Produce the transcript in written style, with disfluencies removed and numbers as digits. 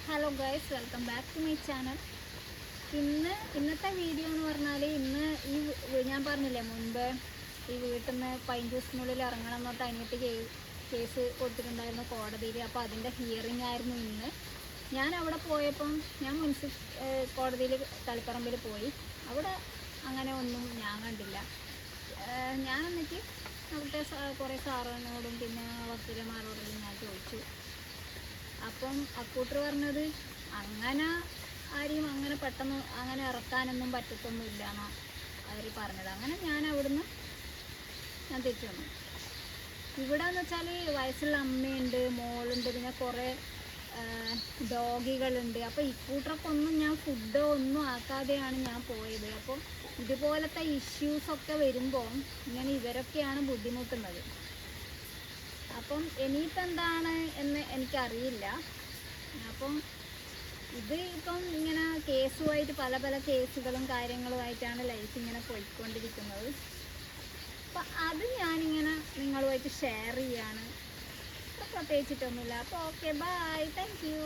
Hello guys, welcome back to my channel. ഇന്നത്തെ video എന്ന് പറഞ്ഞാൽ ഞാൻ പറഞ്ഞില്ലേ മുൻപ് ഈ വീട്ടിൽ നിന്ന് 15 ദിവസത്തിനുള്ളിൽ ഇറങ്ങണം എന്നൊട്ട് അനിയത്തി കേസ് കൊടുത്തിട്ടുണ്ടായിരുന്നു കോടതിയിൽ. അപ്പോൾ അതിൻ്റെ ഹിയറിംഗ് ആയിരുന്നു ഇന്ന്. ഞാൻ അവിടെ പോയപ്പം ഞാൻ കോടതിയിൽ തളിപ്പറമ്പിൽ പോയി. അവിടെ അങ്ങനെ ഒന്നും ഞാൻ കണ്ടില്ല. ഞാൻ എന്നിട്ട് അവിടുത്തെ കുറേ സാറിനോടും പിന്നെ വക്കീലന്മാരോടും ഞാൻ ചോദിച്ചു. അപ്പം അക്കൂട്ടർ പറഞ്ഞത് അങ്ങനെ ആരെയും അങ്ങനെ പെട്ടെന്ന് അങ്ങനെ ഇറക്കാനൊന്നും പറ്റത്തൊന്നുമില്ല എന്നാണ് അവർ പറഞ്ഞത്. അങ്ങനെ ഞാൻ തിരിച്ചു വന്നു. ഇവിടെ എന്ന് വെച്ചാൽ വയസ്സുള്ള അമ്മയുണ്ട്, മോളുണ്ട്, പിന്നെ കുറേ ഡോഗികളുണ്ട്. അപ്പോൾ ഇക്കൂട്ടർക്ക് ഞാൻ ഫുഡോ ഒന്നും ആക്കാതെയാണ് ഞാൻ പോയത്. അപ്പം ഇതുപോലത്തെ ഇഷ്യൂസൊക്കെ വരുമ്പോൾ ഇങ്ങനെ ഇവരൊക്കെയാണ് ബുദ്ധിമുട്ടുന്നത്. അപ്പം ഇനിയിപ്പോൾ എന്താണ് എന്ന് എനിക്കറിയില്ല. അപ്പം ഇപ്പം ഇങ്ങനെ കേസുമായിട്ട് പല കേസുകളും കാര്യങ്ങളുമായിട്ടാണ് ലൈഫ് ഇങ്ങനെ പോയിക്കൊണ്ടിരിക്കുന്നത്. അപ്പം അത് ഞാനിങ്ങനെ നിങ്ങളുമായിട്ട് ഷെയർ ചെയ്യാണ്. പ്രത്യേകിച്ചിട്ടൊന്നുമില്ല. അപ്പോൾ ഓക്കെ, ബൈ, താങ്ക് യു.